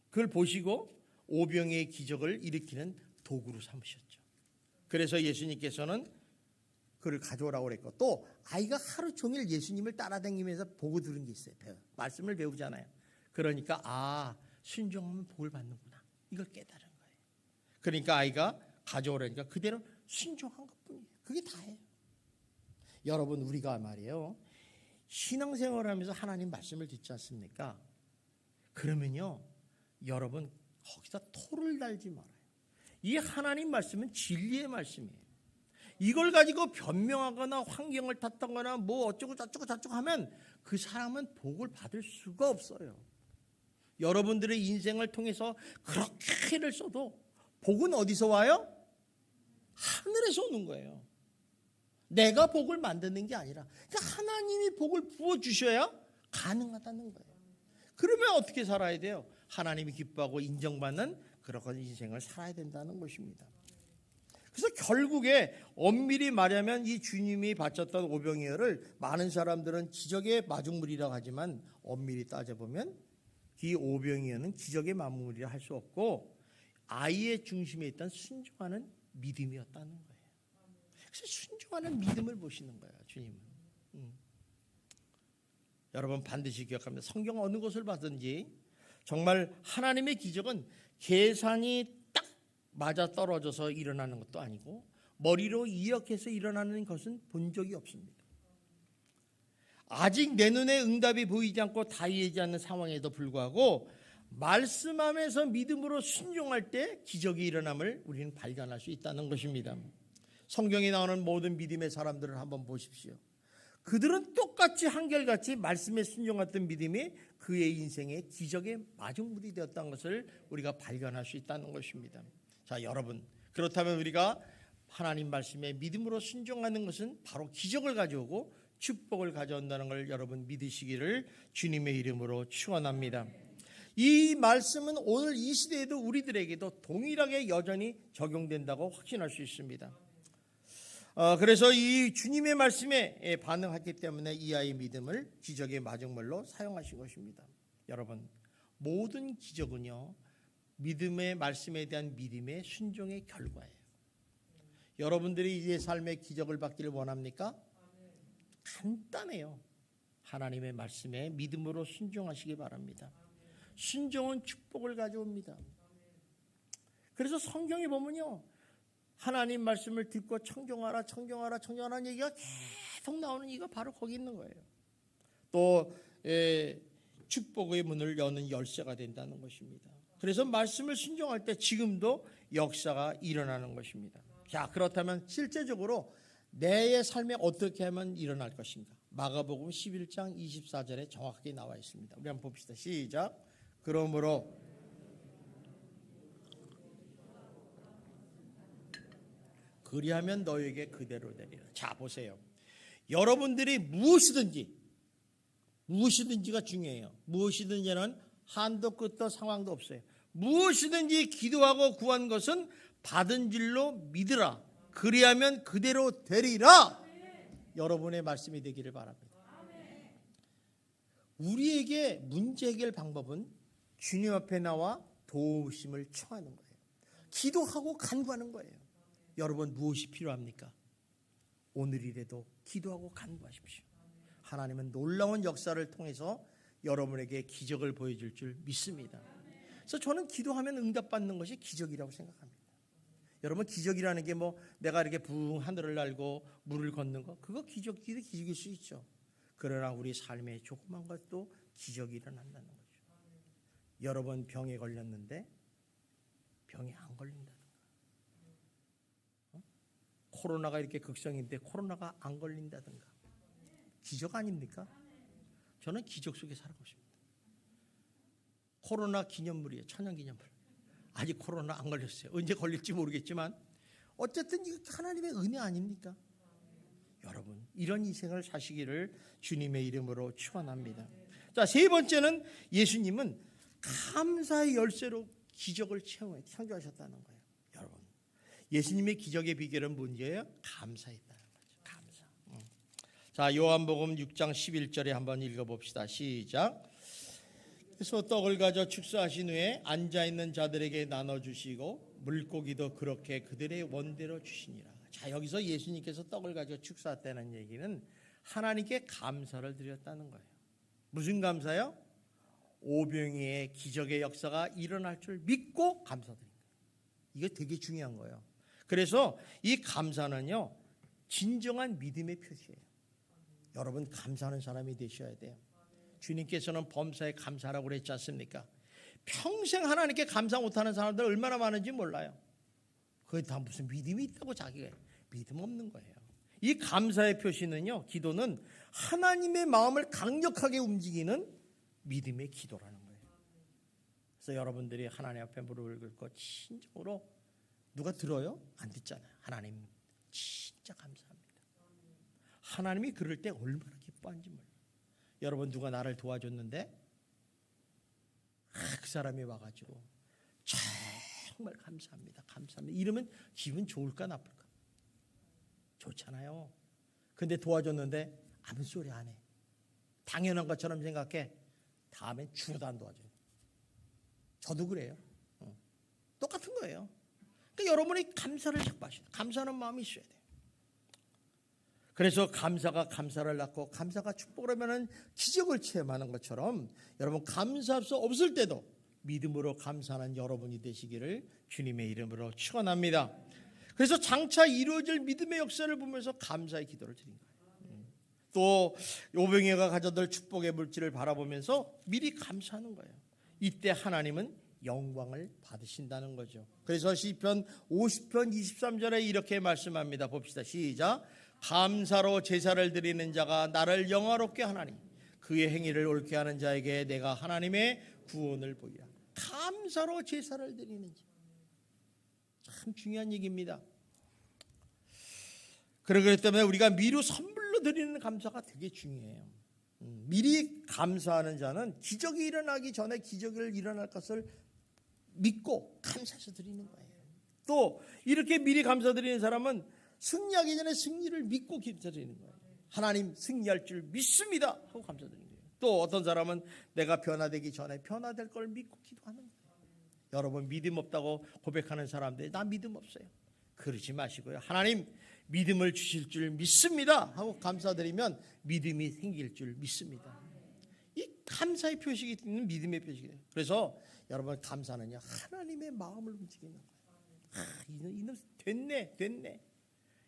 그걸 보시고 오병이어의 기적을 일으키는 도구로 삼으셨죠. 그래서 예수님께서는 그를 가져오라고 그랬고, 또 아이가 하루 종일 예수님을 따라다니면서 보고 들은 게 있어요. 말씀을 배우잖아요. 그러니까 순종하면 복을 받는구나, 이걸 깨달은 거예요. 그러니까 아이가 가져오라니까 그대로 순종한 것뿐이에요. 그게 다예요. 여러분, 우리가 말이에요, 신앙생활하면서 하나님 말씀을 듣지 않습니까? 그러면요, 여러분 거기다 토를 달지 말아요. 이 하나님 말씀은 진리의 말씀이에요. 이걸 가지고 변명하거나 환경을 탓하거나 뭐 어쩌고 저쩌고 하면 그 사람은 복을 받을 수가 없어요. 여러분들의 인생을 통해서 그렇게 애를 써도 복은 어디서 와요? 하늘에서 오는 거예요. 내가 복을 만드는 게 아니라, 그러니까 하나님이 복을 부어주셔야 가능하다는 거예요. 그러면 어떻게 살아야 돼요? 하나님이 기뻐하고 인정받는 그런 인생을 살아야 된다는 것입니다. 그래서 결국에 엄밀히 말하면 이 주님이 바쳤던 오병이어를 많은 사람들은 기적의 마중물이라고 하지만, 엄밀히 따져보면 이 오병이어는 기적의 마중물이라 할 수 없고 아이의 중심에 있던 순종하는 믿음이었다는 거예요. 그래서 순종하는 믿음을 보시는 거예요, 주님은. 여러분 반드시 기억합니다. 성경 어느 곳을 봐든지 정말 하나님의 기적은 계산이 딱 맞아 떨어져서 일어나는 것도 아니고 머리로 이역해서 일어나는 것은 본 적이 없습니다. 아직 내 눈에 응답이 보이지 않고 다 이해하지 않는 상황에도 불구하고 말씀하면서 믿음으로 순종할 때 기적이 일어남을 우리는 발견할 수 있다는 것입니다. 성경에 나오는 모든 믿음의 사람들을 한번 보십시오. 그들은 똑같이 한결같이 말씀에 순종했던 믿음이 그의 인생의 기적의 마중물이 되었다는 것을 우리가 발견할 수 있다는 것입니다. 자, 여러분, 그렇다면 우리가 하나님 말씀에 믿음으로 순종하는 것은 바로 기적을 가져오고 축복을 가져온다는 걸 여러분 믿으시기를 주님의 이름으로 축원합니다. 이 말씀은 오늘 이 시대에도 우리들에게도 동일하게 여전히 적용된다고 확신할 수 있습니다. 그래서 이 주님의 말씀에 반응했기 때문에 이 아이의 믿음을 기적의 마중물로 사용하신 것입니다. 여러분, 모든 기적은요, 믿음의 말씀에 대한 믿음의 순종의 결과예요. 여러분들이 이제 삶의 기적을 받기를 원합니까? 간단해요. 하나님의 말씀에 믿음으로 순종하시기 바랍니다. 순종은 축복을 가져옵니다. 그래서 성경에 보면요, 하나님 말씀을 듣고 청정하라는 얘기가 계속 나오는 이유가 바로 거기 있는 거예요. 또 축복의 문을 여는 열쇠가 된다는 것입니다. 그래서 말씀을 순종할 때 지금도 역사가 일어나는 것입니다. 자, 그렇다면 실제적으로 내 삶에 어떻게 하면 일어날 것인가? 마가복음 11장 24절에 정확하게 나와 있습니다. 우리 한번 봅시다. 시작. 그러므로 그리하면 너에게 그대로 되리라. 자, 보세요. 여러분들이 무엇이든지가 중요해요. 무엇이든지는 한도 끝도 상황도 없어요. 무엇이든지 기도하고 구한 것은 받은 줄로 믿으라. 그리하면 그대로 되리라. 여러분의 말씀이 되기를 바랍니다. 우리에게 문제 해결 방법은 주님 앞에 나와 도우심을 청하는 거예요. 기도하고 간구하는 거예요. 여러분 무엇이 필요합니까? 오늘이라도 기도하고 간구하십시오. 하나님은 놀라운 역사를 통해서 여러분에게 기적을 보여줄 줄 믿습니다. 그래서 저는 기도하면 응답받는 것이 기적이라고 생각합니다. 여러분 기적이라는 게 뭐 내가 이렇게 붕 하늘을 날고 물을 걷는 거 그거 기적일 수 있죠. 그러나 우리 삶에 조그만 것도 기적이 일어난다는 거죠. 여러분 병에 걸렸는데 병이 안 걸린다든가, 코로나가 이렇게 극성인데 코로나가 안 걸린다든가, 기적 아닙니까? 저는 기적 속에 살아가고 싶습니다. 코로나 기념물이에요. 천연기념물. 아직 코로나 안 걸렸어요. 언제 걸릴지 모르겠지만 어쨌든 이거 하나님의 은혜 아닙니까? 여러분 이런 인생을 사시기를 주님의 이름으로 축원합니다. 자, 세 번째는 예수님은 감사의 열쇠로 기적을 창조하셨다는 거예요. 여러분 예수님의 기적의 비결은 뭔지예요? 감사했다는 거죠. 감사. 자, 요한복음 6장 11절에 한번 읽어봅시다. 시작. 그래서 떡을 가져 축사하신 후에 앉아있는 자들에게 나눠주시고 물고기도 그렇게 그들의 원대로 주시니라. 자, 여기서 예수님께서 떡을 가져 축사했다는 얘기는 하나님께 감사를 드렸다는 거예요. 무슨 감사요? 오병이의 기적의 역사가 일어날 줄 믿고 감사드린 거예요. 이게 되게 중요한 거예요. 그래서 이 감사는요 진정한 믿음의 표시예요. 여러분 감사하는 사람이 되셔야 돼요. 주님께서는 범사에 감사라고 그랬지 않습니까? 평생 하나님께 감사 못하는 사람들 얼마나 많은지 몰라요. 그게 다 무슨 믿음이 있다고 자기가 믿음 없는 거예요. 이 감사의 표시는요, 기도는 하나님의 마음을 강력하게 움직이는 믿음의 기도라는 거예요. 그래서 여러분들이 하나님 앞에 무릎을 꿇고 진정으로 누가 들어요? 안 듣잖아요. 하나님 진짜 감사합니다. 하나님이 그럴 때 얼마나 기뻐하는지 몰라요. 여러분 누가 나를 도와줬는데 그 사람이 와가지고 정말 감사합니다. 감사합니다. 이러면 기분 좋을까 나쁠까? 좋잖아요. 근데 도와줬는데 아무 소리 안 해. 당연한 것처럼 생각해. 다음엔 죽어도 안 도와줘요. 저도 그래요. 똑같은 거예요. 그러니까 여러분이 감사를 자꾸 하셔야 돼요. 감사하는 마음이 있어야 돼요. 그래서 감사가 감사를 낳고 감사가 축복을 하면 기적을 체험하는 것처럼 여러분 감사할 수 없을 때도 믿음으로 감사하는 여러분이 되시기를 주님의 이름으로 축원합니다. 그래서 장차 이루어질 믿음의 역사를 보면서 감사의 기도를 드린 거예요. 또 오병이어가 가져들 축복의 물질을 바라보면서 미리 감사하는 거예요. 이때 하나님은 영광을 받으신다는 거죠. 그래서 시편 50편 23절에 이렇게 말씀합니다. 봅시다. 시작. 감사로 제사를 드리는 자가 나를 영화롭게 하나니 그의 행위를 옳게 하는 자에게 내가 하나님의 구원을 보이라. 감사로 제사를 드리는 자. 참 중요한 얘기입니다. 그렇기 때문에 우리가 미리 선물로 드리는 감사가 되게 중요해요. 미리 감사하는 자는 기적이 일어나기 전에 기적이 일어날 것을 믿고 감사해서 드리는 거예요. 또 이렇게 미리 감사드리는 사람은 승리하기 전에 승리를 믿고 기도드리는 거예요. 하나님 승리할 줄 믿습니다 하고 감사드리는 거예요. 또 어떤 사람은 내가 변화되기 전에 변화될 걸 믿고 기도하는 거예요. 여러분 믿음 없다고 고백하는 사람들 나 믿음 없어요. 그러지 마시고요. 하나님 믿음을 주실 줄 믿습니다 하고 감사드리면 믿음이 생길 줄 믿습니다. 이 감사의 표식이 있는 믿음의 표식이에요. 그래서 여러분 감사는요 하나님의 마음을 움직이는 거예요. 이놈 됐네.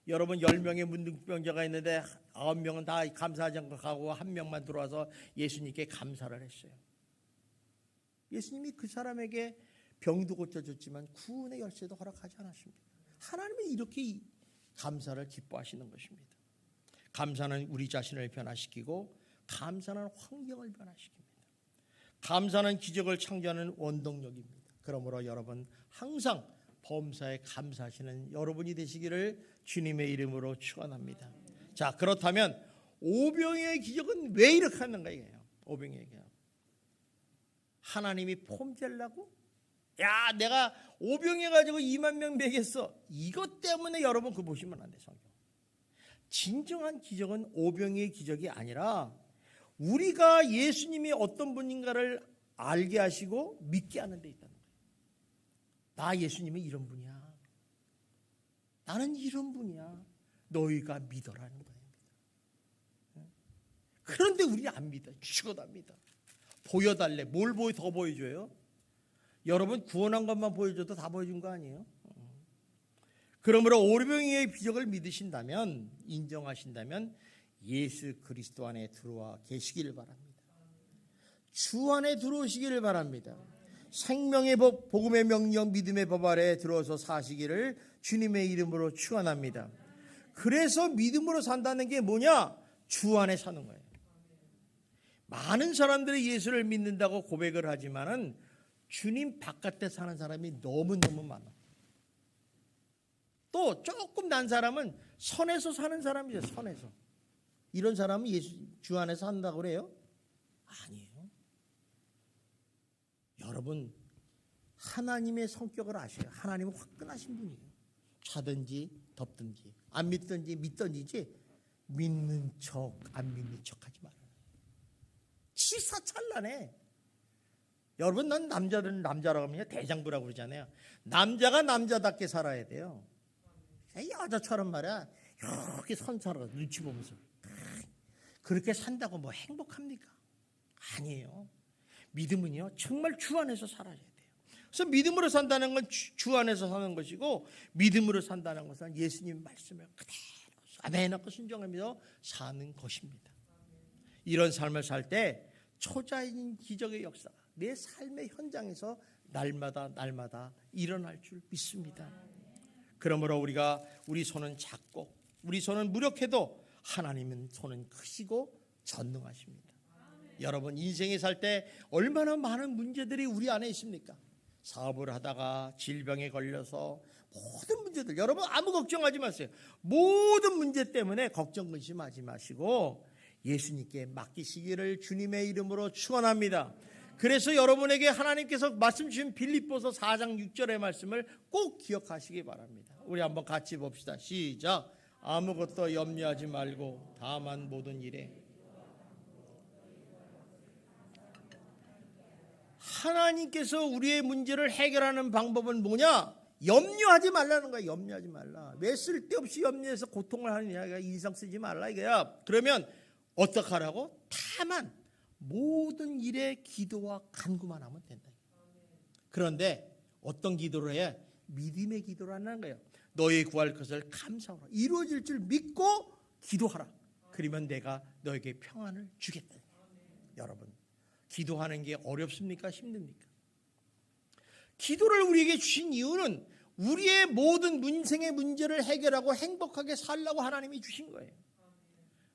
여러분 10명의 문둥병자가 있는데 9명은 다 감사하지 않고 가고 1명만 들어와서 예수님께 감사를 했어요. 예수님이 그 사람에게 병도 고쳐줬지만 구원의 열쇠도 허락하지 않았습니다. 하나님은 이렇게 감사를 기뻐하시는 것입니다. 감사는 우리 자신을 변화시키고 감사는 환경을 변화시킵니다. 감사는 기적을 창조하는 원동력입니다. 그러므로 여러분 항상 범사에 감사하시는 여러분이 되시기를 주님의 이름으로 축원합니다. 자, 그렇다면 오병이어의 기적은 왜 이렇게 하는가 이거예요. 오병이어의 기적. 하나님이 폼되려고? 야, 내가 오병이어 가지고 2만 명 먹였어. 이것 때문에 여러분 그거 보시면 안 돼, 성경. 진정한 기적은 오병이어의 기적이 아니라 우리가 예수님이 어떤 분인가를 알게 하시고 믿게 하는 데 있다는 거예요. 나 예수님은 이런 분이야. 나는 이런 분이야. 너희가 믿어라는 거예요. 그런데 우리 안 믿어. 죽어도 안 믿어. 보여달래. 뭘 더 보여줘요? 여러분 구원한 것만 보여줘도 다 보여준 거 아니에요? 그러므로 오병이어의 기적을 믿으신다면, 인정하신다면 예수 그리스도 안에 들어와 계시기를 바랍니다. 주 안에 들어오시기를 바랍니다. 생명의 법, 복음의 명령, 믿음의 법 아래 들어서 사시기를 주님의 이름으로 축원합니다. 그래서 믿음으로 산다는 게 뭐냐? 주 안에 사는 거예요. 많은 사람들이 예수를 믿는다고 고백을 하지만은 주님 바깥에 사는 사람이 너무너무 많아. 또 조금 난 사람은 선에서 사는 사람이죠. 선에서. 이런 사람은 주 안에 산다고 그래요? 아니에요. 여러분, 하나님의 성격을 아셔요. 하나님은 화끈하신 분이에요. 차든지 덥든지 안 믿든지 믿든지 믿는 척 안 믿는 척 하지 말아요. 치사찬란해. 여러분, 난 남자들은 남자라고 하면 대장부라고 그러잖아요. 남자가 남자답게 살아야 돼요. 여자처럼 말이야 이렇게 선사로 눈치 보면서 그렇게 산다고 뭐 행복합니까? 아니에요. 믿음은요 정말 주 안에서 살아야 돼요. 그래서 믿음으로 산다는 건 주 안에서 사는 것이고, 믿음으로 산다는 것은 예수님 말씀을 그대로 아멘하고 순종하면서 사는 것입니다. 이런 삶을 살 때 초자인 기적의 역사가 내 삶의 현장에서 날마다 일어날 줄 믿습니다. 그러므로 우리 손은 작고 우리 손은 무력해도 하나님은 손은 크시고 전능하십니다. 여러분, 인생에 살 때 얼마나 많은 문제들이 우리 안에 있습니까? 사업을 하다가 질병에 걸려서 모든 문제들, 여러분 아무 걱정하지 마세요. 모든 문제 때문에 걱정 근심하지 마시고 예수님께 맡기시기를 주님의 이름으로 축원합니다. 그래서 여러분에게 하나님께서 말씀 주신 빌립보서 4장 6절의 말씀을 꼭 기억하시기 바랍니다. 우리 한번 같이 봅시다. 시작. 아무것도 염려하지 말고 다만 모든 일에. 하나님께서 우리의 문제를 해결하는 방법은 뭐냐? 염려하지 말라는 거야. 염려하지 말라. 왜 쓸데없이 염려해서 고통을 하느냐? 인상 쓰지 말라 이거야. 그러면 어떻게 하라고? 다만 모든 일에 기도와 간구만 하면 된다. 그런데 어떤 기도를 해? 믿음의 기도를 하는 거예요. 너희 구할 것을 감사하라. 이루어질 줄 믿고 기도하라. 그러면 내가 너에게 평안을 주겠다. 여러분, 기도하는 게 어렵습니까? 힘듭니까? 기도를 우리에게 주신 이유는 우리의 모든 인생의 문제를 해결하고 행복하게 살라고 하나님이 주신 거예요.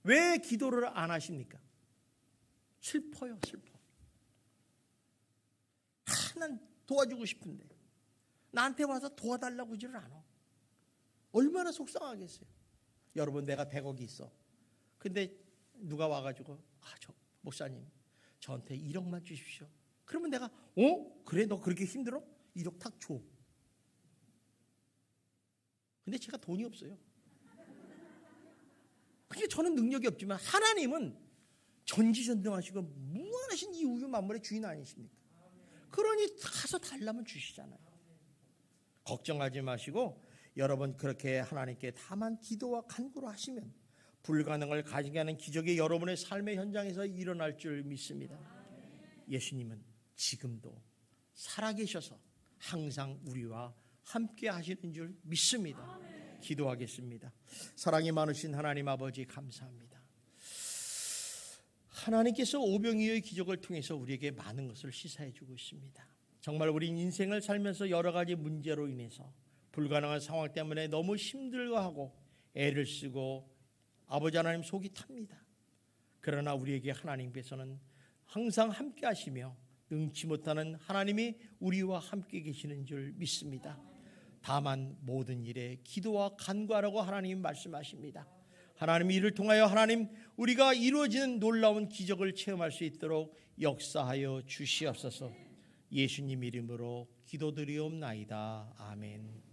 왜 기도를 안 하십니까? 슬퍼요, 슬퍼. 난 도와주고 싶은데 나한테 와서 도와달라고 하지를 않아. 얼마나 속상하겠어요. 여러분, 내가 100억이 있어. 근데 누가 와가지고 저 목사님 저한테 1억만 주십시오. 그러면 내가 그래 너 그렇게 힘들어? 1억 탁 줘. 근데 제가 돈이 없어요. 그게 저는 능력이 없지만 하나님은 전지전능하시고 무한하신 이 우주 만물의 주인 아니십니까? 그러니 가서 달라면 주시잖아요. 걱정하지 마시고 여러분 그렇게 하나님께 다만 기도와 간구로 하시면 불가능을 가지게 하는 기적이 여러분의 삶의 현장에서 일어날 줄 믿습니다. 예수님은 지금도 살아계셔서 항상 우리와 함께 하시는 줄 믿습니다. 기도하겠습니다. 사랑이 많으신 하나님 아버지 감사합니다. 하나님께서 오병이어의 기적을 통해서 우리에게 많은 것을 시사해 주고 있습니다. 정말 우리 인생을 살면서 여러 가지 문제로 인해서 불가능한 상황 때문에 너무 힘들어하고 애를 쓰고 아버지 하나님 속이 탑니다. 그러나 우리에게 하나님께서는 항상 함께 하시며 능치 못하는 하나님이 우리와 함께 계시는 줄 믿습니다. 다만 모든 일에 기도와 간구하라고 하나님 말씀하십니다. 하나님 이를 통하여 하나님 우리가 이루어지는 놀라운 기적을 체험할 수 있도록 역사하여 주시옵소서. 예수님 이름으로 기도드리옵나이다. 아멘.